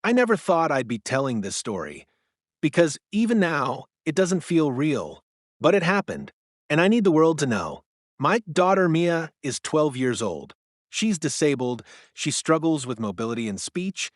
I never thought I'd be telling this story, because even now, it doesn't feel real. But it happened, and I need the world to know. My daughter Mia is 12 years old. She's disabled, she struggles with mobility and speech,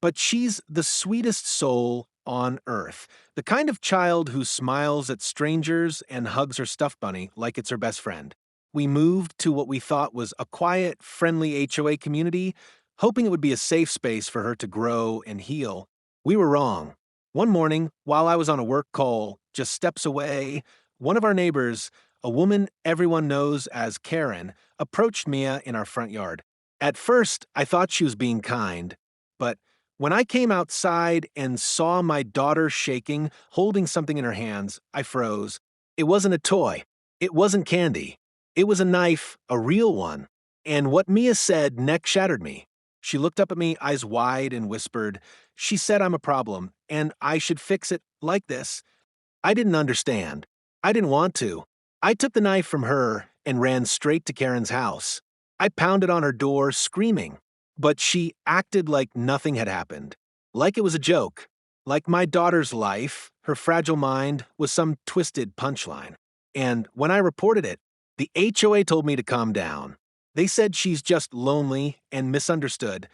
but she's the sweetest soul on earth. The kind of child who smiles at strangers and hugs her stuffed bunny like it's her best friend. We moved to what we thought was a quiet, friendly HOA community, hoping it would be a safe space for her to grow and heal. We were wrong. One morning, while I was on a work call just steps away, one of our neighbors, a woman everyone knows as Karen, approached Mia in our front yard. At first, I thought she was being kind, but when I came outside and saw my daughter shaking, holding something in her hands, I froze. It wasn't a toy. It wasn't candy. It was a knife, a real one. And what Mia said neck shattered me. She looked up at me, eyes wide, and whispered, "She said I'm a problem, and I should fix it like this." I didn't understand. I didn't want to. I took the knife from her and ran straight to Karen's house. I pounded on her door, screaming, but she acted like nothing had happened, like it was a joke, like my daughter's life, her fragile mind, was some twisted punchline. And when I reported it, the HOA told me to calm down. They said she's just lonely and misunderstood,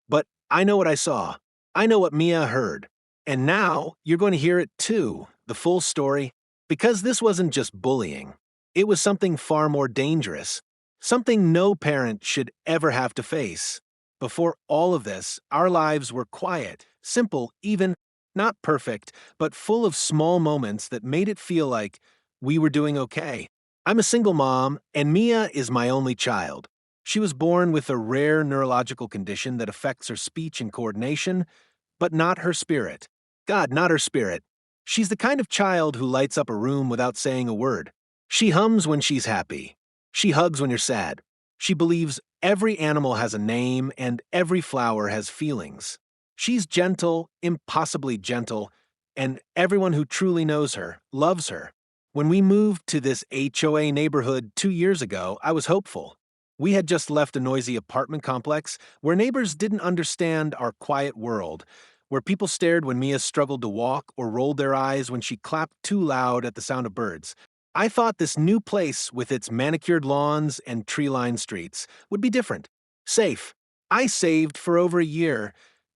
but I know what I saw. I know what Mia heard. And now you're going to hear it too, the full story, because this wasn't just bullying. It was something far more dangerous, something no parent should ever have to face. Before all of this, our lives were quiet, simple, even not perfect, but full of small moments that made it feel like we were doing okay. I'm a single mom, and Mia is my only child. She was born with a rare neurological condition that affects her speech and coordination, but not her spirit. God, not her spirit. She's the kind of child who lights up a room without saying a word. She hums when she's happy. She hugs when you're sad. She believes every animal has a name and every flower has feelings. She's gentle, impossibly gentle, and everyone who truly knows her loves her. When we moved to this HOA neighborhood 2 years ago, I was hopeful. We had just left a noisy apartment complex where neighbors didn't understand our quiet world, where people stared when Mia struggled to walk or rolled their eyes when she clapped too loud at the sound of birds. I thought this new place, with its manicured lawns and tree-lined streets, would be different. Safe. I saved for over a year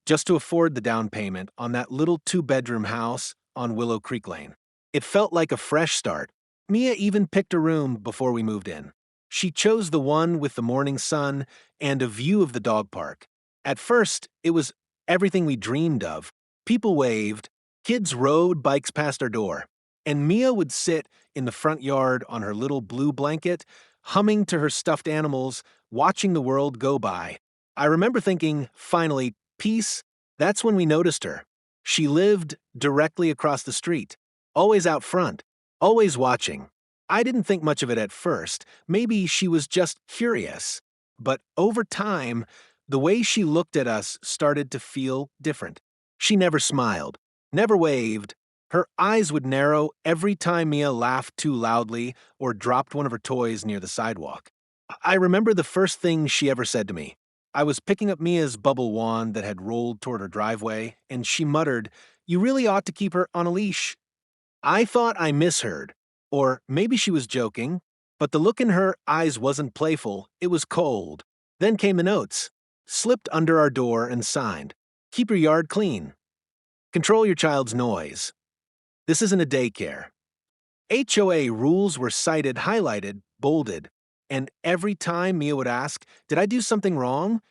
just to afford the down payment on that little two-bedroom house on Willow Creek Lane. It felt like a fresh start. Mia even picked a room before we moved in. She chose the one with the morning sun and a view of the dog park. At first, it was everything we dreamed of. People waved, kids rode bikes past our door, and Mia would sit in the front yard on her little blue blanket, humming to her stuffed animals, watching the world go by. I remember thinking, finally, peace. That's when we noticed her. She lived directly across the street, always out front, always watching. I didn't think much of it at first. Maybe she was just curious. But over time, the way she looked at us started to feel different. She never smiled, never waved. Her eyes would narrow every time Mia laughed too loudly or dropped one of her toys near the sidewalk. I remember the first thing she ever said to me. I was picking up Mia's bubble wand that had rolled toward her driveway, and she muttered, "You really ought to keep her on a leash." I thought I misheard, or maybe she was joking, but the look in her eyes wasn't playful, it was cold. Then came the notes, slipped under our door and signed, "Keep your yard clean. Control your child's noise. This isn't a daycare." HOA rules were cited, highlighted, bolded, and every time Mia would ask, "Did I do something wrong?"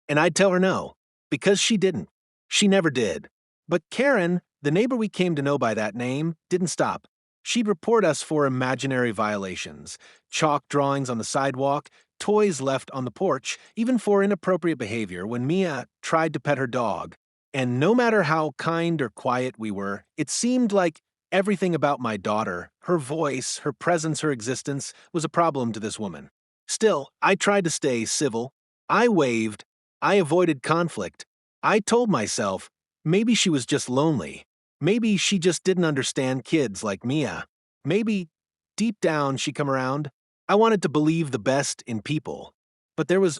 And I'd tell her no, because she didn't. She never did. But Karen, the neighbor we came to know by that name, didn't stop. She'd report us for imaginary violations, chalk drawings on the sidewalk, toys left on the porch, even for inappropriate behavior when Mia tried to pet her dog. And no matter how kind or quiet we were, it seemed like everything about my daughter, her voice, her presence, her existence, was a problem to this woman. Still, I tried to stay civil. I waved. I avoided conflict. I told myself, maybe she was just lonely. Maybe she just didn't understand kids like Mia. Maybe, deep down, she'd come around. I wanted to believe the best in people. But there was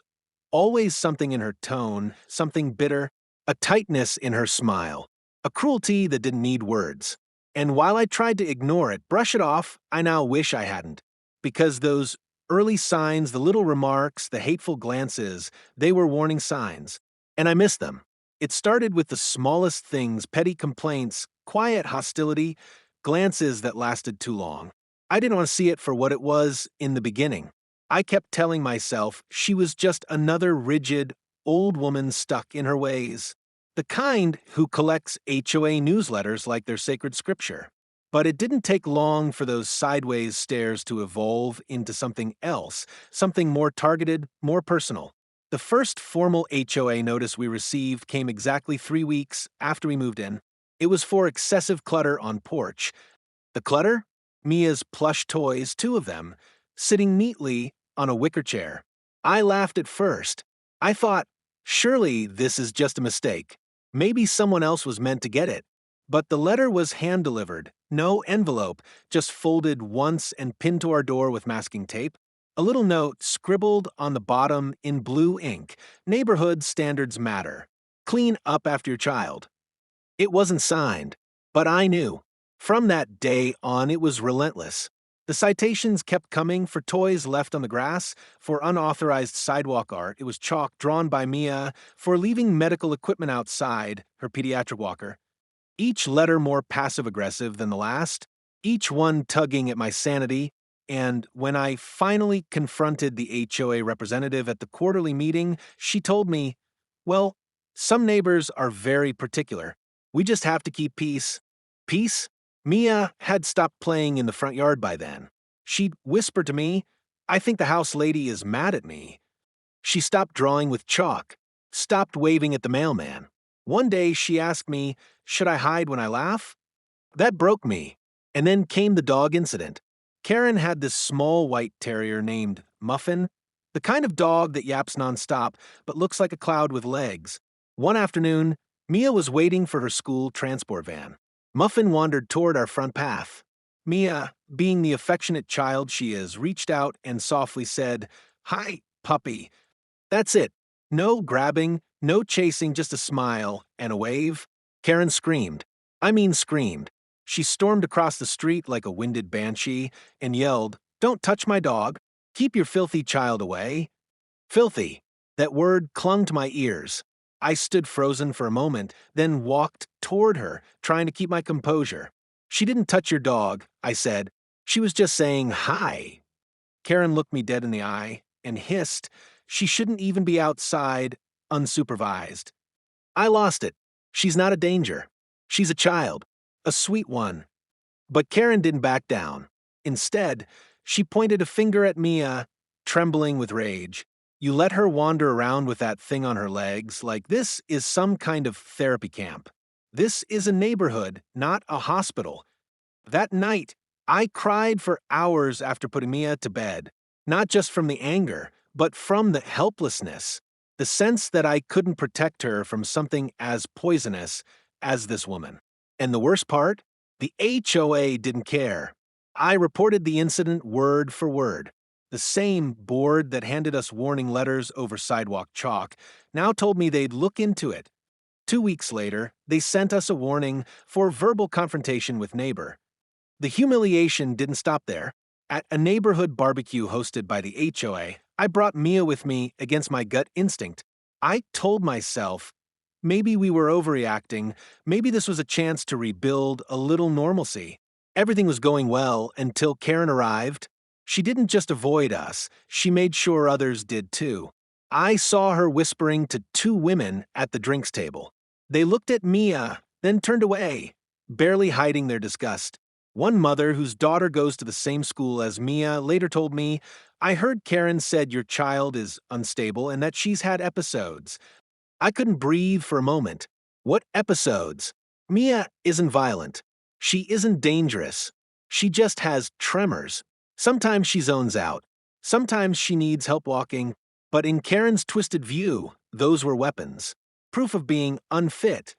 always something in her tone, something bitter, a tightness in her smile, a cruelty that didn't need words. And while I tried to ignore it, brush it off, I now wish I hadn't. Because those early signs, the little remarks, the hateful glances, they were warning signs. And I missed them. It started with the smallest things, petty complaints, quiet hostility, glances that lasted too long. I didn't want to see it for what it was in the beginning. I kept telling myself she was just another rigid, old woman stuck in her ways. The kind who collects HOA newsletters like their sacred scripture. But it didn't take long for those sideways stares to evolve into something else, something more targeted, more personal. The first formal HOA notice we received came exactly 3 weeks after we moved in. It was for excessive clutter on porch. The clutter? Mia's plush toys, 2 of them, sitting neatly on a wicker chair. I laughed at first. I thought, surely this is just a mistake. Maybe someone else was meant to get it. But the letter was hand-delivered, no envelope, just folded once and pinned to our door with masking tape. A little note scribbled on the bottom in blue ink, "Neighborhood standards matter. Clean up after your child." It wasn't signed, but I knew. From that day on, it was relentless. The citations kept coming for toys left on the grass, for unauthorized sidewalk art. It was chalk drawn by Mia, for leaving medical equipment outside, her pediatric walker. Each letter more passive-aggressive than the last, each one tugging at my sanity, and when I finally confronted the HOA representative at the quarterly meeting, she told me, well, some neighbors are very particular. We just have to keep peace. Peace? Mia had stopped playing in the front yard by then. She'd whisper to me, "I think the house lady is mad at me." She stopped drawing with chalk, stopped waving at the mailman. One day she asked me, should I hide when I laugh? That broke me. And then came the dog incident. Karen had this small white terrier named Muffin, the kind of dog that yaps nonstop but looks like a cloud with legs. One afternoon, Mia was waiting for her school transport van. Muffin wandered toward our front path. Mia, being the affectionate child she is, reached out and softly said, "Hi, puppy." That's it. No grabbing, no chasing, just a smile and a wave. Karen screamed. I mean screamed. She stormed across the street like a winded banshee and yelled, "Don't touch my dog. Keep your filthy child away." Filthy. That word clung to my ears. I stood frozen for a moment, then walked toward her, trying to keep my composure. "She didn't touch your dog," I said. "She was just saying hi." Karen looked me dead in the eye and hissed, she shouldn't even be outside, unsupervised. I lost it. She's not a danger. She's a child. A sweet one. But Karen didn't back down. Instead, she pointed a finger at Mia, trembling with rage. "You let her wander around with that thing on her legs like this is some kind of therapy camp. This is a neighborhood, not a hospital." That night, I cried for hours after putting Mia to bed, not just from the anger, but from the helplessness, the sense that I couldn't protect her from something as poisonous as this woman. And the worst part? The HOA didn't care. I reported the incident word for word. The same board that handed us warning letters over sidewalk chalk now told me they'd look into it. 2 weeks later, they sent us a warning for verbal confrontation with neighbor. The humiliation didn't stop there. At a neighborhood barbecue hosted by the HOA, I brought Mia with me against my gut instinct. I told myself, maybe we were overreacting, maybe this was a chance to rebuild a little normalcy. Everything was going well until Karen arrived. She didn't just avoid us, she made sure others did too. I saw her whispering to 2 women at the drinks table. They looked at Mia, then turned away, barely hiding their disgust. One mother whose daughter goes to the same school as Mia later told me, "I heard Karen said your child is unstable and that she's had episodes." I couldn't breathe for a moment. What episodes? Mia isn't violent. She isn't dangerous. She just has tremors. Sometimes she zones out. Sometimes she needs help walking. But in Karen's twisted view, those were weapons. Proof of being unfit.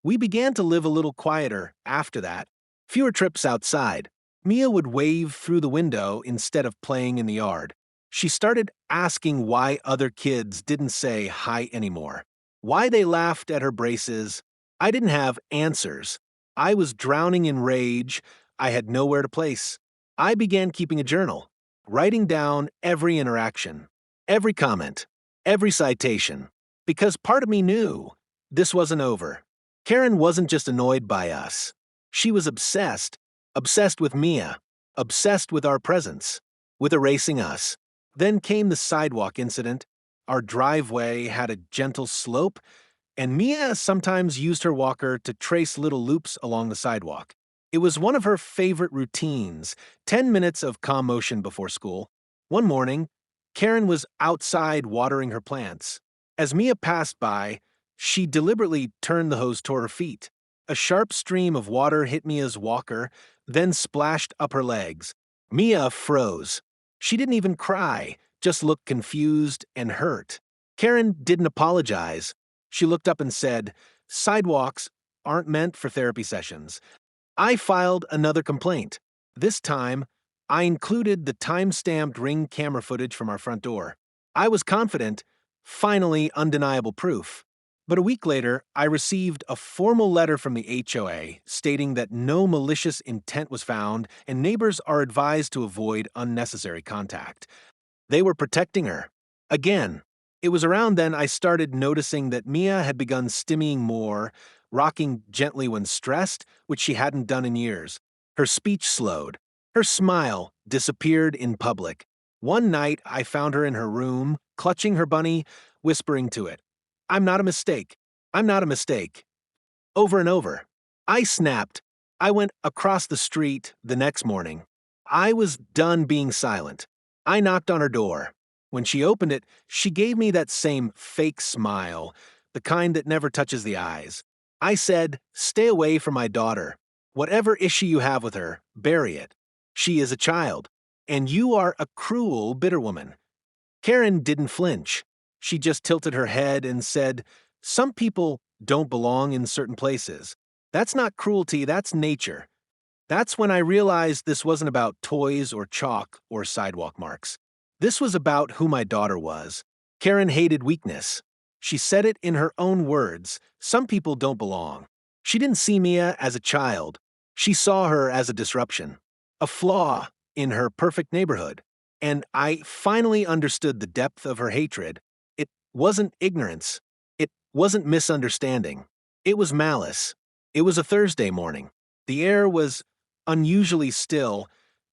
We began to live a little quieter after that. Fewer trips outside. Mia would wave through the window instead of playing in the yard. She started asking why other kids didn't say hi anymore. Why they laughed at her braces, I didn't have answers. I was drowning in rage I had nowhere to place. I began keeping a journal, writing down every interaction, every comment, every citation, because part of me knew this wasn't over. Karen wasn't just annoyed by us. She was obsessed, obsessed with Mia, obsessed with our presence, with erasing us. Then came the sidewalk incident. Our driveway had a gentle slope, and Mia sometimes used her walker to trace little loops along the sidewalk. It was one of her favorite routines, 10 minutes of calm motion before school. One morning, Karen was outside watering her plants. As Mia passed by, she deliberately turned the hose toward her feet. A sharp stream of water hit Mia's walker, then splashed up her legs. Mia froze. She didn't even cry, just looked confused and hurt. Karen didn't apologize. She looked up and said, "Sidewalks aren't meant for therapy sessions." I filed another complaint. This time, I included the time-stamped Ring camera footage from our front door. I was confident, finally undeniable proof. But a week later, I received a formal letter from the HOA stating that no malicious intent was found and neighbors are advised to avoid unnecessary contact. They were protecting her. Again, it was around then I started noticing that Mia had begun stimming more, rocking gently when stressed, which she hadn't done in years. Her speech slowed. Her smile disappeared in public. One night, I found her in her room, clutching her bunny, whispering to it, "I'm not a mistake. I'm not a mistake." Over and over. I snapped. I went across the street the next morning. I was done being silent. I knocked on her door. When she opened it, she gave me that same fake smile, the kind that never touches the eyes. I said, "Stay away from my daughter. Whatever issue you have with her, bury it. She is a child, and you are a cruel, bitter woman." Karen didn't flinch. She just tilted her head and said, "Some people don't belong in certain places. That's not cruelty, that's nature." That's when I realized this wasn't about toys or chalk or sidewalk marks. This was about who my daughter was. Karen hated weakness. She said it in her own words. Some people don't belong. She didn't see Mia as a child. She saw her as a disruption, a flaw in her perfect neighborhood. And I finally understood the depth of her hatred. It wasn't ignorance. It wasn't misunderstanding. It was malice. It was a Thursday morning. The air was unusually still,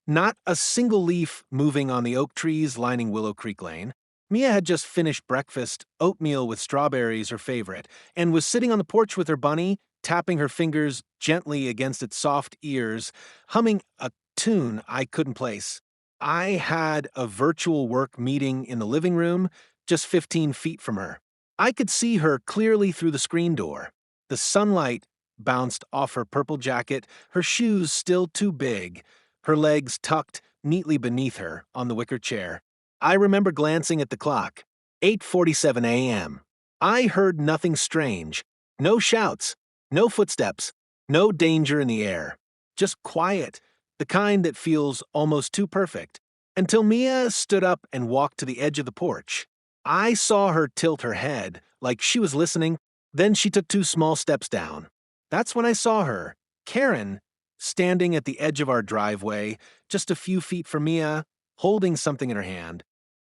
not a single leaf moving on the oak trees lining Willow Creek Lane. Mia had just finished breakfast, oatmeal with strawberries, her favorite, and was sitting on the porch with her bunny, tapping her fingers gently against its soft ears, humming a tune I couldn't place. I had a virtual work meeting in the living room, just 15 feet from her. I could see her clearly through the screen door. The sunlight bounced off her purple jacket, her shoes still too big, her legs tucked neatly beneath her on the wicker chair. I remember glancing at the clock. 8:47 a.m. I heard nothing strange. No shouts, no footsteps, no danger in the air. Just quiet, the kind that feels almost too perfect. Until Mia stood up and walked to the edge of the porch. I saw her tilt her head, like she was listening. Then she took 2 small steps down. That's when I saw her, Karen, standing at the edge of our driveway, just a few feet from Mia, holding something in her hand.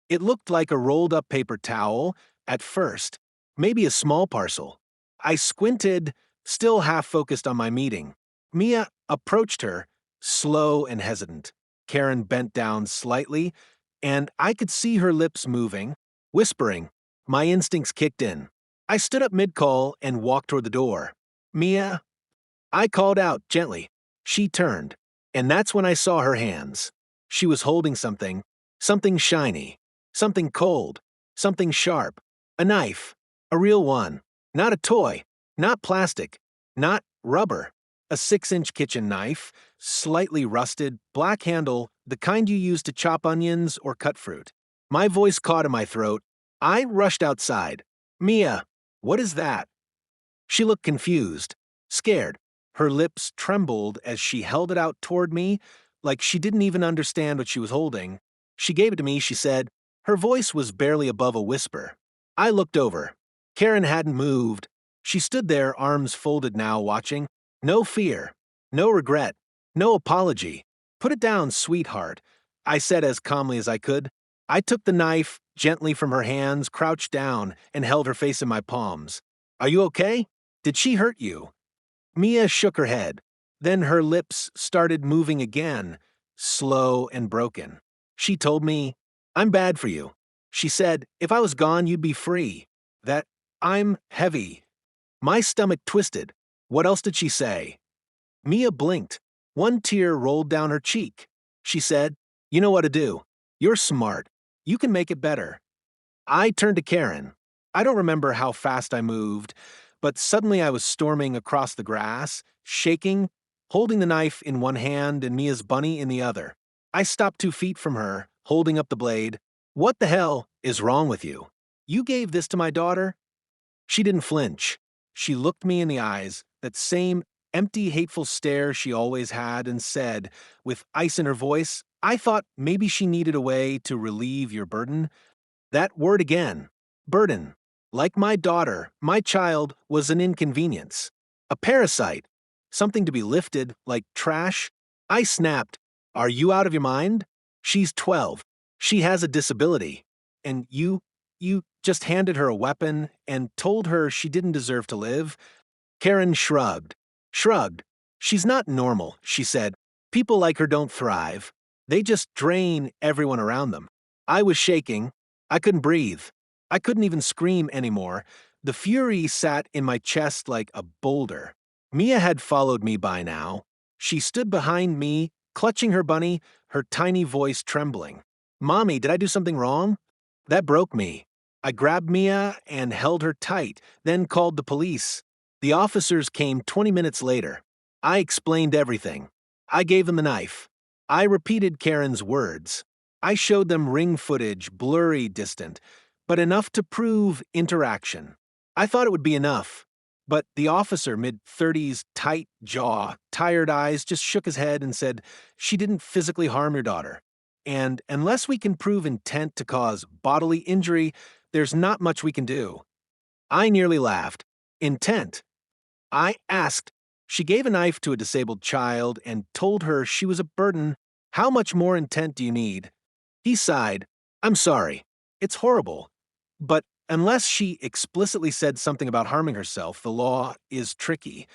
It looked like a rolled-up paper towel at first, maybe a small parcel. I squinted, still half-focused on my meeting. Mia approached her, slow and hesitant. Karen bent down slightly, and I could see her lips moving, whispering. My instincts kicked in. I stood up mid-call and walked toward the door. "Mia?" I called out gently. She turned, and that's when I saw her hands. She was holding something, something shiny, something cold, something sharp. A knife, a real one, not a toy, not plastic, not rubber. A 6-inch kitchen knife, slightly rusted, black handle, the kind you use to chop onions or cut fruit. My voice caught in my throat. I rushed outside. "Mia, what is that?" She looked confused, scared. Her lips trembled as she held it out toward me, like she didn't even understand what she was holding. She gave it to me, she said. Her voice was barely above a whisper. I looked over. Karen hadn't moved. She stood there, arms folded now, watching. No fear, no regret, no apology. Put it down, sweetheart, I said as calmly as I could. I took the knife gently from her hands, crouched down, and held her face in my palms. Are you okay? Did she hurt you? Mia shook her head. Then her lips started moving again, slow and broken. She told me, I'm bad for you. She said, if I was gone, you'd be free. That I'm heavy. My stomach twisted. What else did she say? Mia blinked. One tear rolled down her cheek. She said, you know what to do. You're smart. You can make it better. I turned to Karen. I don't remember how fast I moved, but suddenly I was storming across the grass, shaking, holding the knife in one hand and Mia's bunny in the other. I stopped 2 feet from her, holding up the blade. What the hell is wrong with you? You gave this to my daughter? She didn't flinch. She looked me in the eyes, that same empty, hateful stare she always had, and said, with ice in her voice, I thought maybe she needed a way to relieve your burden. That word again, burden. Like my daughter, my child was an inconvenience. A parasite. Something to be lifted, like trash. I snapped, are you out of your mind? She's 12. She has a disability. And you just handed her a weapon and told her she didn't deserve to live? Karen shrugged. She's not normal, she said. People like her don't thrive. They just drain everyone around them. I was shaking. I couldn't breathe. I couldn't even scream anymore. The fury sat in my chest like a boulder. Mia had followed me by now. She stood behind me, clutching her bunny, her tiny voice trembling. Mommy, did I do something wrong? That broke me. I grabbed Mia and held her tight, then called the police. The officers came 20 minutes later. I explained everything. I gave them the knife. I repeated Karen's words. I showed them ring footage, blurry, distant, but enough to prove interaction. I thought it would be enough. But the officer, mid-30s, tight jaw, tired eyes, just shook his head and said, she didn't physically harm your daughter. And unless we can prove intent to cause bodily injury, there's not much we can do. I nearly laughed. Intent? I asked. She gave a knife to a disabled child and told her she was a burden. How much more intent do you need? He sighed. I'm sorry. It's horrible. But unless she explicitly said something about harming herself, the law is tricky.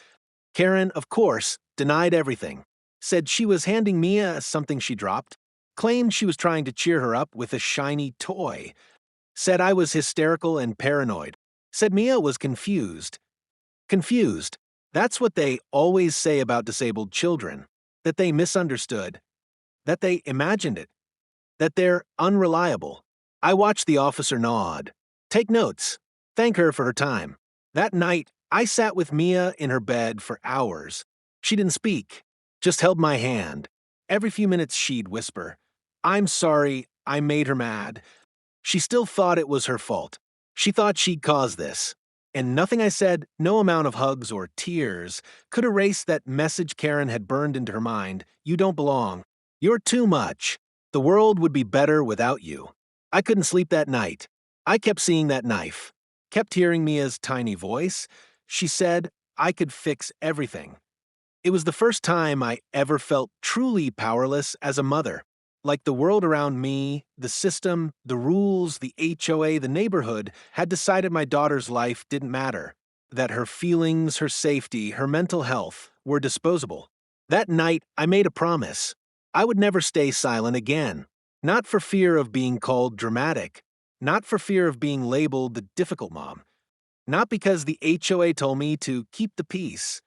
Karen, of course, denied everything. Said she was handing Mia something she dropped. Claimed she was trying to cheer her up with a shiny toy. Said I was hysterical and paranoid. Said Mia was confused. Confused. That's what they always say about disabled children. That they misunderstood. That they imagined it. That they're unreliable. I watched the officer nod. Take notes. Thank her for her time. That night, I sat with Mia in her bed for hours. She didn't speak, just held my hand. Every few minutes she'd whisper, I'm sorry, I made her mad. She still thought it was her fault. She thought she'd caused this. And nothing I said, no amount of hugs or tears, could erase that message Karen had burned into her mind. You don't belong. You're too much. The world would be better without you. I couldn't sleep that night. I kept seeing that knife. Kept hearing Mia's tiny voice. She said I could fix everything. It was the first time I ever felt truly powerless as a mother. Like the world around me, the system, the rules, the HOA, the neighborhood had decided my daughter's life didn't matter. That her feelings, her safety, her mental health were disposable. That night, I made a promise. I would never stay silent again. Not for fear of being called dramatic. Not for fear of being labeled the difficult mom. Not because the HOA told me to keep the peace.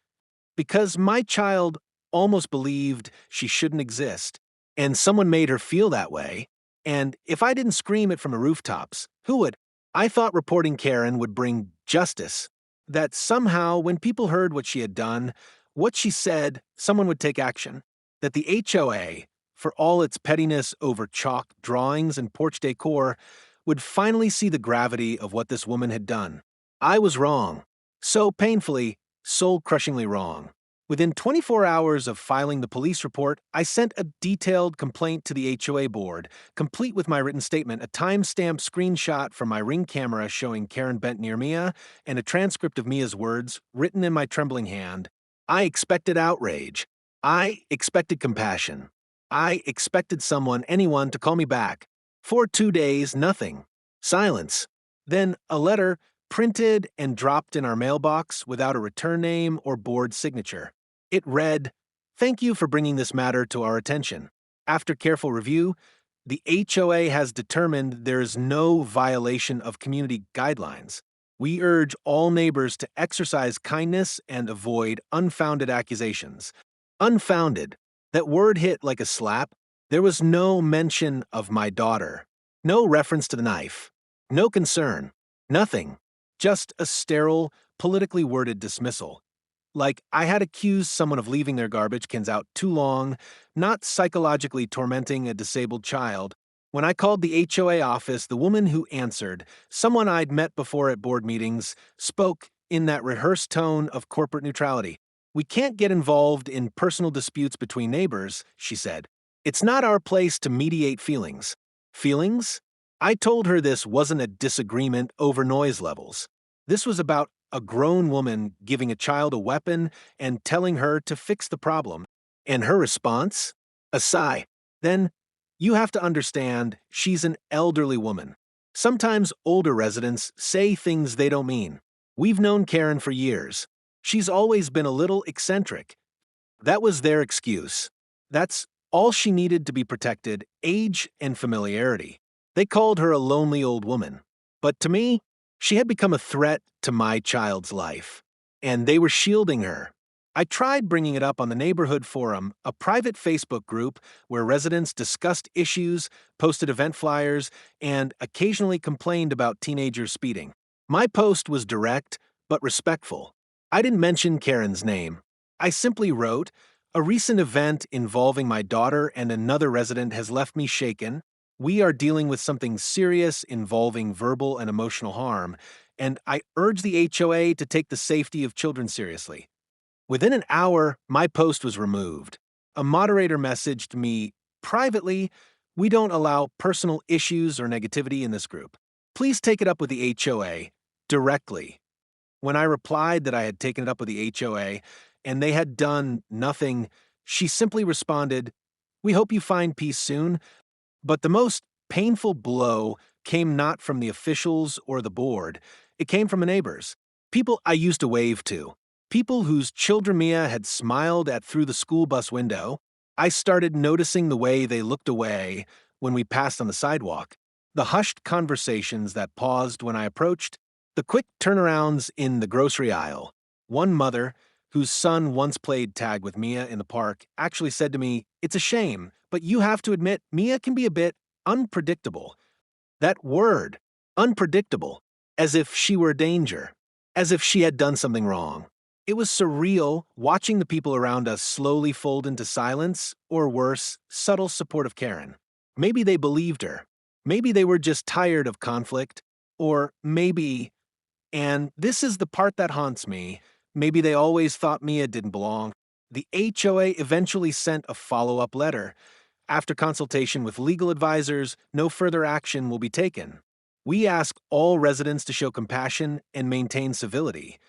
Because my child almost believed she shouldn't exist. And someone made her feel that way. And if I didn't scream it from the rooftops, who would? I thought reporting Karen would bring justice. That somehow, when people heard what she had done, what she said, someone would take action. That the HOA, for all its pettiness over chalk drawings and porch decor, would finally see the gravity of what this woman had done. I was wrong. So painfully, soul-crushingly wrong. Within 24 hours of filing the police report, I sent a detailed complaint to the HOA board, complete with my written statement, a time-stamped screenshot from my Ring camera showing Karen bent near Mia, and a transcript of Mia's words, written in my trembling hand. I expected outrage. I expected compassion. I expected anyone, to call me back. For 2 days, nothing. Silence. Then a letter printed and dropped in our mailbox without a return name or board signature. It read, "Thank you for bringing this matter to our attention. After careful review, the HOA has determined there is no violation of community guidelines. We urge all neighbors to exercise kindness and avoid unfounded accusations." Unfounded. That word hit like a slap. There was no mention of my daughter. No reference to the knife. No concern. Nothing. Just a sterile, politically worded dismissal. Like I had accused someone of leaving their garbage cans out too long, not psychologically tormenting a disabled child. When I called the HOA office, the woman who answered, someone I'd met before at board meetings, spoke in that rehearsed tone of corporate neutrality. "We can't get involved in personal disputes between neighbors," she said. "It's not our place to mediate feelings." Feelings? I told her this wasn't a disagreement over noise levels. This was about a grown woman giving a child a weapon and telling her to fix the problem. And her response? A sigh. Then, "You have to understand, she's an elderly woman. Sometimes older residents say things they don't mean. We've known Karen for years. She's always been a little eccentric." That was their excuse. That's all she needed to be protected: age and familiarity. They called her a lonely old woman. But to me, she had become a threat to my child's life. And they were shielding her. I tried bringing it up on the neighborhood forum, a private Facebook group where residents discussed issues, posted event flyers, and occasionally complained about teenagers speeding. My post was direct, but respectful. I didn't mention Karen's name. I simply wrote, "A recent event involving my daughter and another resident has left me shaken. We are dealing with something serious involving verbal and emotional harm, and I urge the HOA to take the safety of children seriously." Within an hour, my post was removed. A moderator messaged me privately, "We don't allow personal issues or negativity in this group. Please take it up with the HOA directly." When I replied that I had taken it up with the HOA and they had done nothing, she simply responded, "We hope you find peace soon." But the most painful blow came not from the officials or the board. It came from the neighbors. People I used to wave to. People whose children Mia had smiled at through the school bus window. I started noticing the way they looked away when we passed on the sidewalk. The hushed conversations that paused when I approached. The quick turnarounds in the grocery aisle. One mother, whose son once played tag with Mia in the park, actually said to me, "It's a shame, but you have to admit Mia can be a bit unpredictable." That word, unpredictable, as if she were a danger, as if she had done something wrong. It was surreal watching the people around us slowly fold into silence, or worse, subtle support of Karen. Maybe they believed her. Maybe they were just tired of conflict. Or maybe, and this is the part that haunts me, maybe they always thought Mia didn't belong. The HOA eventually sent a follow-up letter. After consultation with legal advisors, no further action will be taken. We ask all residents to show compassion and maintain civility.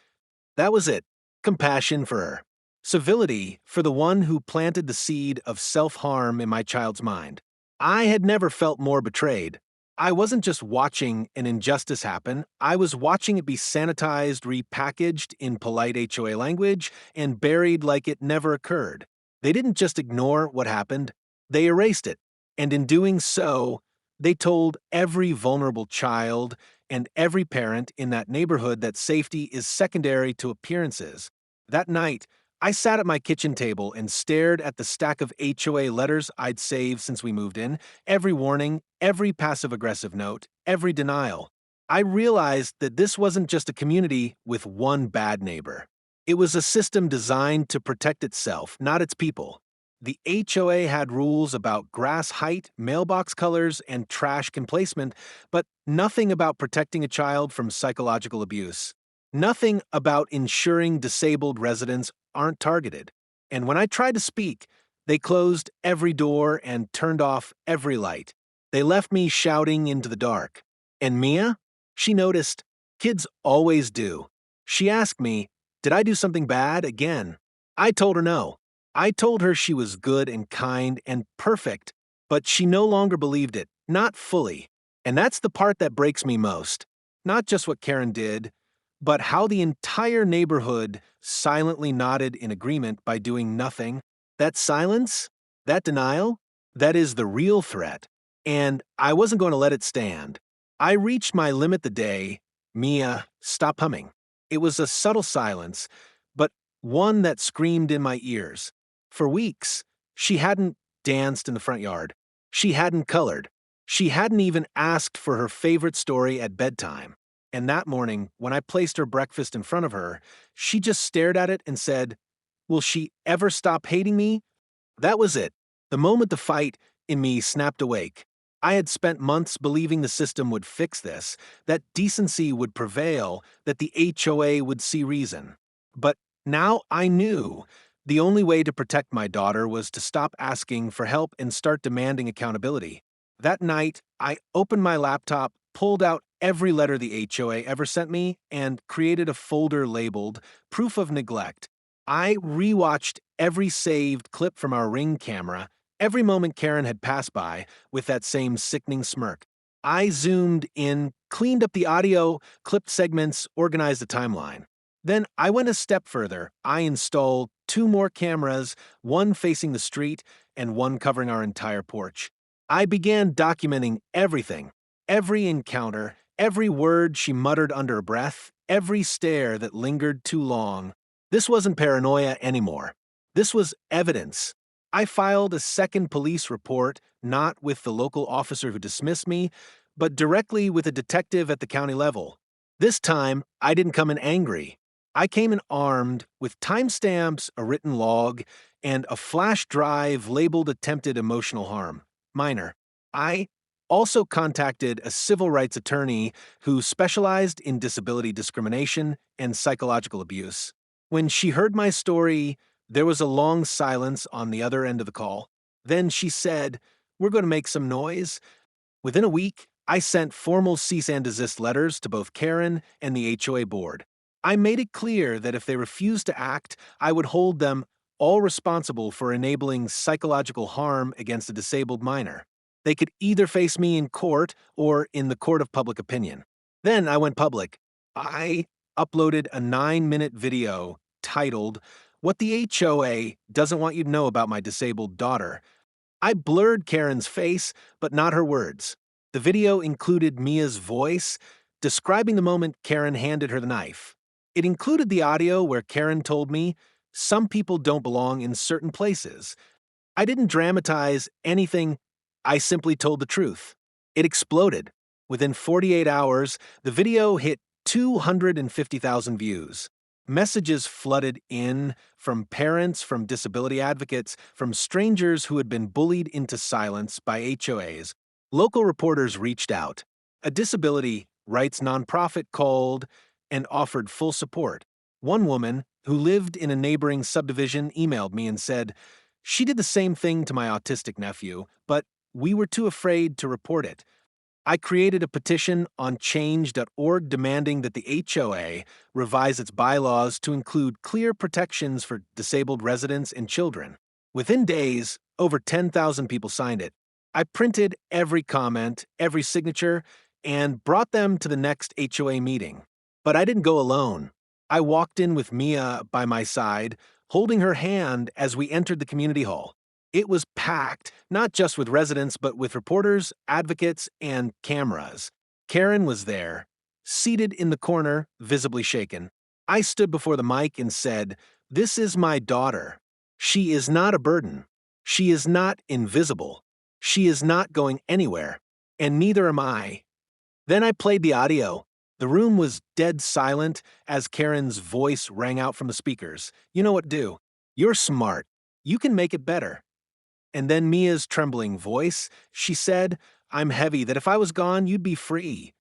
That was it. Compassion for her. Civility for the one who planted the seed of self-harm in my child's mind. I had never felt more betrayed. I wasn't just watching an injustice happen, I was watching it be sanitized, repackaged in polite HOA language, and buried like it never occurred. They didn't just ignore what happened, they erased it. And in doing so, they told every vulnerable child and every parent in that neighborhood that safety is secondary to appearances. That night, I sat at my kitchen table and stared at the stack of HOA letters I'd saved since we moved in, every warning, every passive-aggressive note, every denial. I realized that this wasn't just a community with one bad neighbor. It was a system designed to protect itself, not its people. The HOA had rules about grass height, mailbox colors, and trash can placement, but nothing about protecting a child from psychological abuse. Nothing about ensuring disabled residents aren't targeted. And when I tried to speak, they closed every door and turned off every light. They left me shouting into the dark. And Mia? She noticed. Kids always do. She asked me, did I do something bad again? I told her no. I told her she was good and kind and perfect, but she no longer believed it, not fully. And that's the part that breaks me most. Not just what Karen did, but how the entire neighborhood silently nodded in agreement by doing nothing. That silence, that denial, that is the real threat. And I wasn't going to let it stand. I reached my limit the day, Mia, stop humming. It was a subtle silence, but one that screamed in my ears. For weeks, she hadn't danced in the front yard. She hadn't colored. She hadn't even asked for her favorite story at bedtime. And that morning, when I placed her breakfast in front of her, she just stared at it and said, will she ever stop hating me? That was it. The moment the fight in me snapped awake. I had spent months believing the system would fix this, that decency would prevail, that the HOA would see reason. But now I knew the only way to protect my daughter was to stop asking for help and start demanding accountability. That night, I opened my laptop, pulled out every letter the HOA ever sent me, and created a folder labeled Proof of Neglect. I rewatched every saved clip from our Ring camera, every moment Karen had passed by with that same sickening smirk. I zoomed in, cleaned up the audio, clipped segments, organized the timeline. Then I went a step further. I installed 2 more cameras, one facing the street and one covering our entire porch. I began documenting everything, every encounter, every word she muttered under her breath, every stare that lingered too long. This wasn't paranoia anymore. This was evidence. I filed a second police report, not with the local officer who dismissed me, but directly with a detective at the county level. This time, I didn't come in angry. I came in armed with timestamps, a written log, and a flash drive labeled attempted emotional harm. Minor. I also contacted a civil rights attorney who specialized in disability discrimination and psychological abuse. When she heard my story, there was a long silence on the other end of the call. Then she said, we're going to make some noise. Within a week, I sent formal cease and desist letters to both Karen and the HOA board. I made it clear that if they refused to act, I would hold them all responsible for enabling psychological harm against a disabled minor. They could either face me in court or in the court of public opinion. Then I went public. I uploaded a 9-minute video titled, What the HOA Doesn't Want You to Know About My Disabled Daughter. I blurred Karen's face, but not her words. The video included Mia's voice, describing the moment Karen handed her the knife. It included the audio where Karen told me, some people don't belong in certain places. I didn't dramatize anything, I simply told the truth. It exploded. Within 48 hours, the video hit 250,000 views. Messages flooded in from parents, from disability advocates, from strangers who had been bullied into silence by HOAs. Local reporters reached out. A disability rights nonprofit called and offered full support. One woman, who lived in a neighboring subdivision, emailed me and said, she did the same thing to my autistic nephew, but we were too afraid to report it. I created a petition on change.org demanding that the HOA revise its bylaws to include clear protections for disabled residents and children. Within days, over 10,000 people signed it. I printed every comment, every signature, and brought them to the next HOA meeting. But I didn't go alone. I walked in with Mia by my side, holding her hand as we entered the community hall. It was packed, not just with residents, but with reporters, advocates, and cameras. Karen was there, seated in the corner, visibly shaken. I stood before the mic and said, this is my daughter. She is not a burden. She is not invisible. She is not going anywhere. And neither am I. Then I played the audio. The room was dead silent as Karen's voice rang out from the speakers. You know what to do. You're smart. You can make it better. And then Mia's trembling voice, she said, I'm heavy, that if I was gone, you'd be free.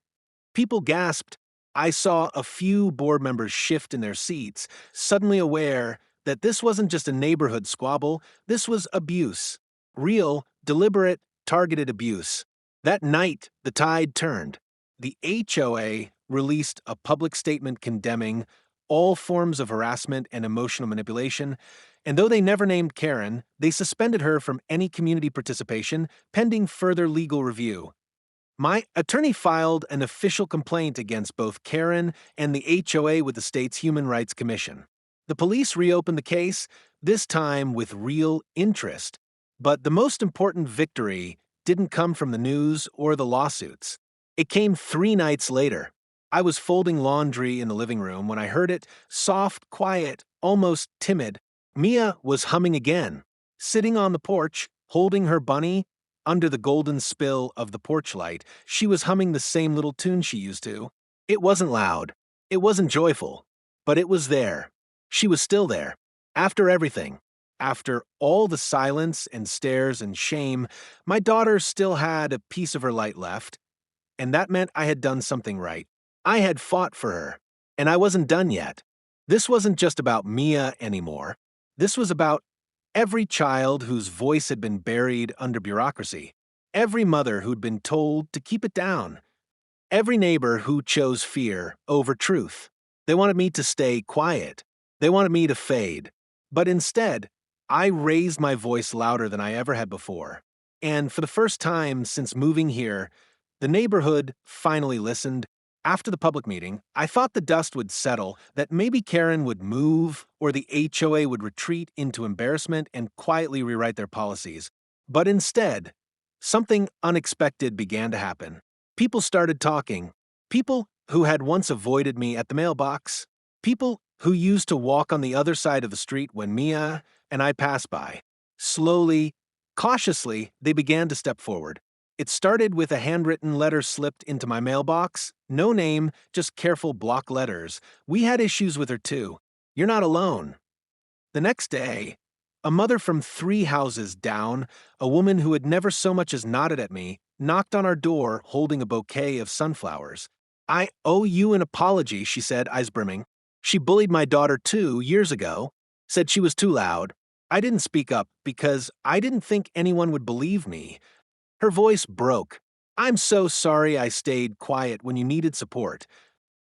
People gasped. I saw a few board members shift in their seats, suddenly aware that this wasn't just a neighborhood squabble, this was abuse. Real, deliberate, targeted abuse. That night, the tide turned. The HOA released a public statement condemning all forms of harassment and emotional manipulation, and though they never named Karen, they suspended her from any community participation pending further legal review. My attorney filed an official complaint against both Karen and the HOA with the state's Human Rights Commission. The police reopened the case, this time with real interest. But the most important victory didn't come from the news or the lawsuits. It came 3 nights later. I was folding laundry in the living room when I heard it, soft, quiet, almost timid. Mia was humming again, sitting on the porch, holding her bunny. Under the golden spill of the porch light, she was humming the same little tune she used to. It wasn't loud. It wasn't joyful. But it was there. She was still there. After everything. After all the silence and stares and shame, my daughter still had a piece of her light left. And that meant I had done something right. I had fought for her. And I wasn't done yet. This wasn't just about Mia anymore. This was about every child whose voice had been buried under bureaucracy, every mother who'd been told to keep it down, every neighbor who chose fear over truth. They wanted me to stay quiet. They wanted me to fade. But instead, I raised my voice louder than I ever had before. And for the first time since moving here, the neighborhood finally listened. After the public meeting, I thought the dust would settle, that maybe Karen would move or the HOA would retreat into embarrassment and quietly rewrite their policies. But instead, something unexpected began to happen. People started talking. People who had once avoided me at the mailbox. People who used to walk on the other side of the street when Mia and I passed by. Slowly, cautiously, they began to step forward. It started with a handwritten letter slipped into my mailbox. No name, just careful block letters. We had issues with her too. You're not alone. The next day, a mother from 3 houses down, a woman who had never so much as nodded at me, knocked on our door holding a bouquet of sunflowers. I owe you an apology, she said, eyes brimming. She bullied my daughter 2 years ago, said she was too loud. I didn't speak up because I didn't think anyone would believe me. Her voice broke. I'm so sorry I stayed quiet when you needed support.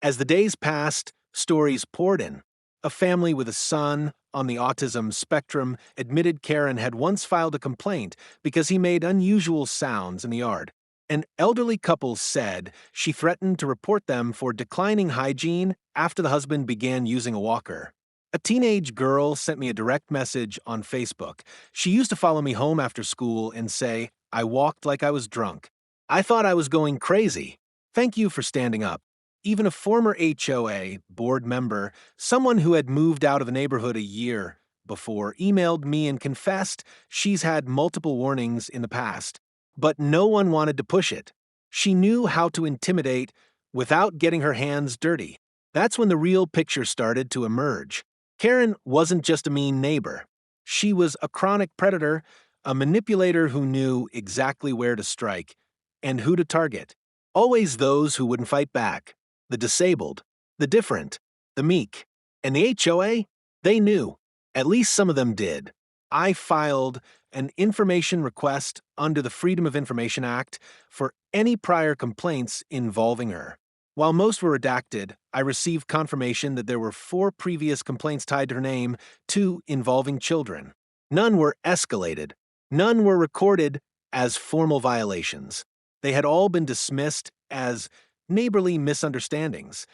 As the days passed, stories poured in. A family with a son on the autism spectrum admitted Karen had once filed a complaint because he made unusual sounds in the yard. An elderly couple said she threatened to report them for declining hygiene after the husband began using a walker. A teenage girl sent me a direct message on Facebook. She used to follow me home after school and say, I walked like I was drunk. I thought I was going crazy. Thank you for standing up. Even a former HOA board member, someone who had moved out of the neighborhood a year before, emailed me and confessed she's had multiple warnings in the past. But no one wanted to push it. She knew how to intimidate without getting her hands dirty. That's when the real picture started to emerge. Karen wasn't just a mean neighbor. She was a chronic predator, a manipulator who knew exactly where to strike and who to target. Always those who wouldn't fight back. The disabled, the different, the meek. And the HOA? They knew. At least some of them did. I filed an information request under the Freedom of Information Act for any prior complaints involving her. While most were redacted, I received confirmation that there were 4 previous complaints tied to her name, 2 involving children. None were escalated. None were recorded as formal violations. They had all been dismissed as neighborly misunderstandings.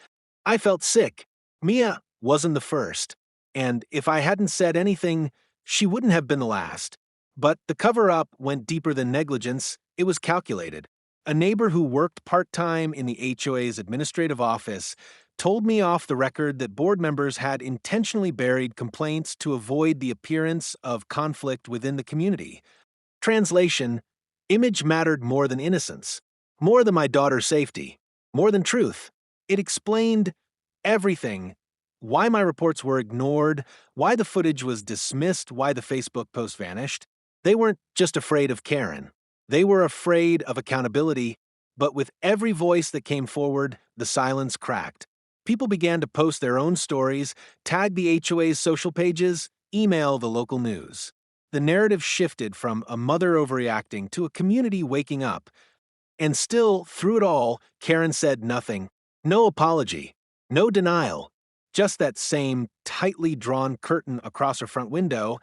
I felt sick. Mia wasn't the first, and if I hadn't said anything, she wouldn't have been the last. But the cover-up went deeper than negligence. It was calculated. A neighbor who worked part-time in the HOA's administrative office told me off the record that board members had intentionally buried complaints to avoid the appearance of conflict within the community. Translation: image mattered more than innocence, more than my daughter's safety, more than truth. It explained everything: why my reports were ignored, why the footage was dismissed, why the Facebook post vanished. They weren't just afraid of Karen. They were afraid of accountability. But with every voice that came forward, the silence cracked. People began to post their own stories, tag the HOA's social pages, email the local news. The narrative shifted from a mother overreacting to a community waking up. And still, through it all, Karen said nothing. No apology. No denial. Just that same tightly drawn curtain across her front window,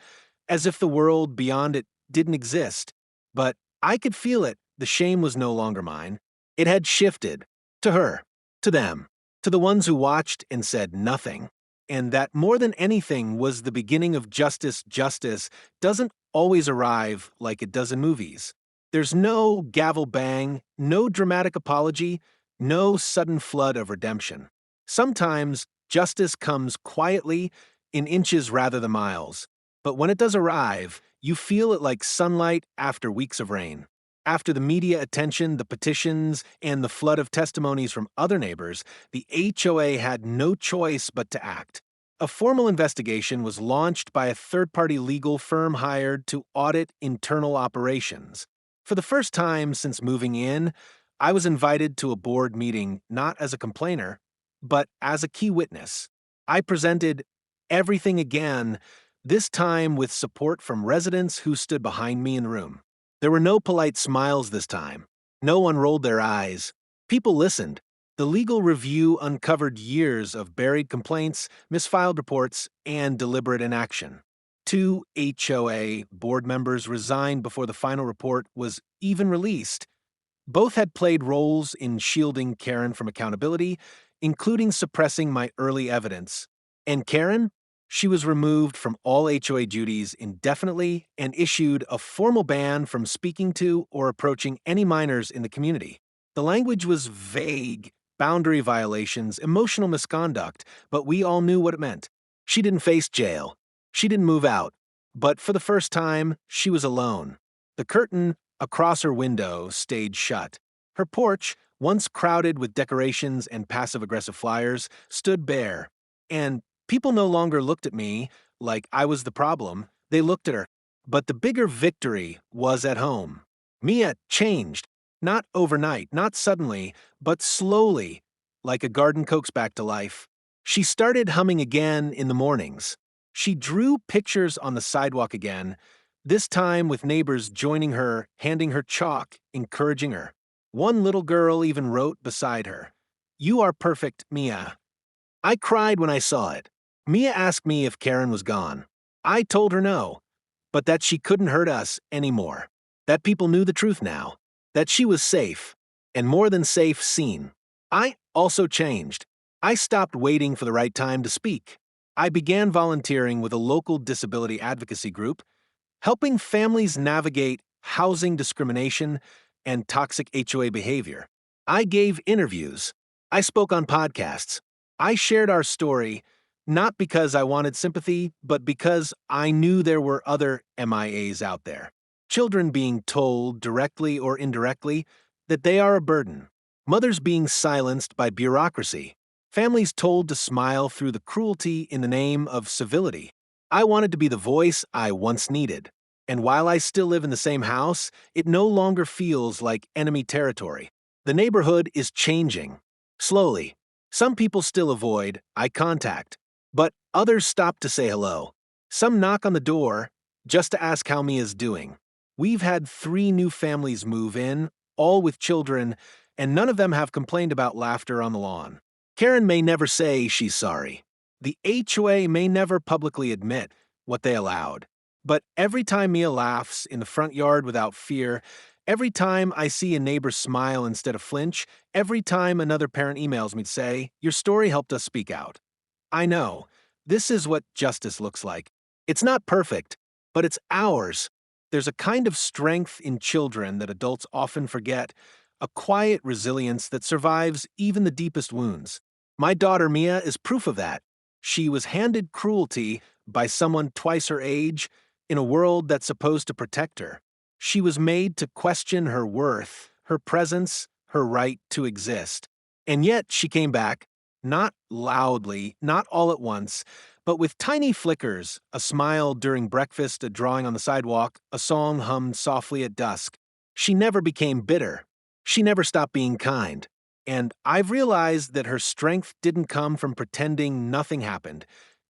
as if the world beyond it didn't exist. But I could feel it. The shame was no longer mine. It had shifted. To her. To them. To the ones who watched and said nothing. And that more than anything was the beginning of justice. Justice doesn't always arrive like it does in movies. There's no gavel bang, no dramatic apology, no sudden flood of redemption. Sometimes justice comes quietly, in inches rather than miles. But when it does arrive, you feel it like sunlight after weeks of rain. After the media attention, the petitions, and the flood of testimonies from other neighbors, the HOA had no choice but to act. A formal investigation was launched by a third-party legal firm hired to audit internal operations. For the first time since moving in, I was invited to a board meeting not as a complainer, but as a key witness. I presented everything again, this time with support from residents who stood behind me in the room. There were no polite smiles this time. No one rolled their eyes. People listened. The legal review uncovered years of buried complaints, misfiled reports, and deliberate inaction. 2 HOA board members resigned before the final report was even released. Both had played roles in shielding Karen from accountability, including suppressing my early evidence. And Karen? She was removed from all HOA duties indefinitely and issued a formal ban from speaking to or approaching any minors in the community. The language was vague, boundary violations, emotional misconduct, but we all knew what it meant. She didn't face jail. She didn't move out. But for the first time, she was alone. The curtain across her window stayed shut. Her porch, once crowded with decorations and passive-aggressive flyers, stood bare. And people no longer looked at me like I was the problem. They looked at her. But the bigger victory was at home. Mia changed. Not overnight, not suddenly, but slowly, like a garden coaxed back to life. She started humming again in the mornings. She drew pictures on the sidewalk again, this time with neighbors joining her, handing her chalk, encouraging her. One little girl even wrote beside her, "You are perfect, Mia." I cried when I saw it. Mia asked me if Karen was gone. I told her no, but that she couldn't hurt us anymore. That people knew the truth now. That she was safe, and more than safe, seen. I also changed. I stopped waiting for the right time to speak. I began volunteering with a local disability advocacy group, helping families navigate housing discrimination and toxic HOA behavior. I gave interviews. I spoke on podcasts. I shared our story, not because I wanted sympathy, but because I knew there were other MIAs out there. Children being told, directly or indirectly, that they are a burden. Mothers being silenced by bureaucracy. Families told to smile through the cruelty in the name of civility. I wanted to be the voice I once needed. And while I still live in the same house, it no longer feels like enemy territory. The neighborhood is changing. Slowly. Some people still avoid eye contact, but others stop to say hello. Some knock on the door just to ask how Mia's doing. We've had 3 new families move in, all with children, and none of them have complained about laughter on the lawn. Karen may never say she's sorry. The HOA may never publicly admit what they allowed. But every time Mia laughs in the front yard without fear, every time I see a neighbor smile instead of flinch, every time another parent emails me to say, "Your story helped us speak out," I know. This is what justice looks like. It's not perfect, but it's ours. There's a kind of strength in children that adults often forget, a quiet resilience that survives even the deepest wounds. My daughter Mia is proof of that. She was handed cruelty by someone twice her age in a world that's supposed to protect her. She was made to question her worth, her presence, her right to exist. And yet she came back, not loudly, not all at once, but with tiny flickers, a smile during breakfast, a drawing on the sidewalk, a song hummed softly at dusk. She never became bitter. She never stopped being kind. And I've realized that her strength didn't come from pretending nothing happened.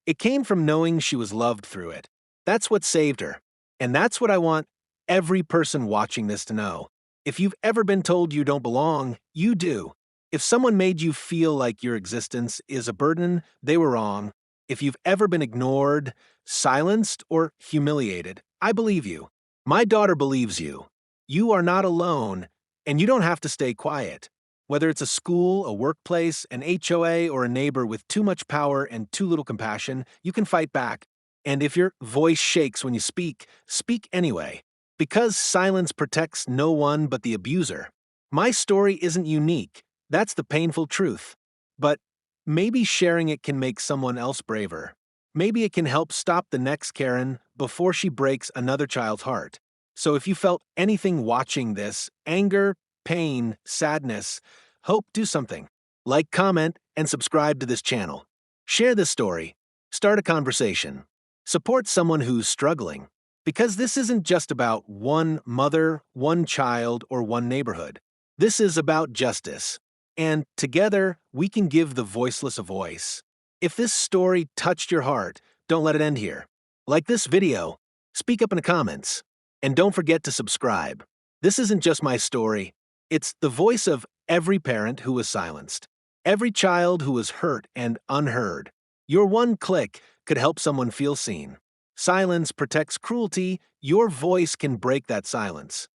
It came from knowing she was loved through it. That's what saved her. And that's what I want every person watching this to know. If you've ever been told you don't belong, you do. If someone made you feel like your existence is a burden, they were wrong. If you've ever been ignored, silenced, or humiliated, I believe you. My daughter believes you. You are not alone, and you don't have to stay quiet. Whether it's a school, a workplace, an HOA, or a neighbor with too much power and too little compassion, you can fight back. And if your voice shakes when you speak, speak anyway. Because silence protects no one but the abuser. My story isn't unique. That's the painful truth. But maybe sharing it can make someone else braver. Maybe it can help stop the next Karen before she breaks another child's heart. So if you felt anything watching this, anger, pain, sadness, hope, do something. Like, comment, and subscribe to this channel. Share this story. Start a conversation. Support someone who's struggling. Because this isn't just about one mother, one child, or one neighborhood. This is about justice. And together, we can give the voiceless a voice. If this story touched your heart, don't let it end here. Like this video, speak up in the comments, and don't forget to subscribe. This isn't just my story. It's the voice of every parent who was silenced, every child who was hurt and unheard. Your one click could help someone feel seen. Silence protects cruelty. Your voice can break that silence.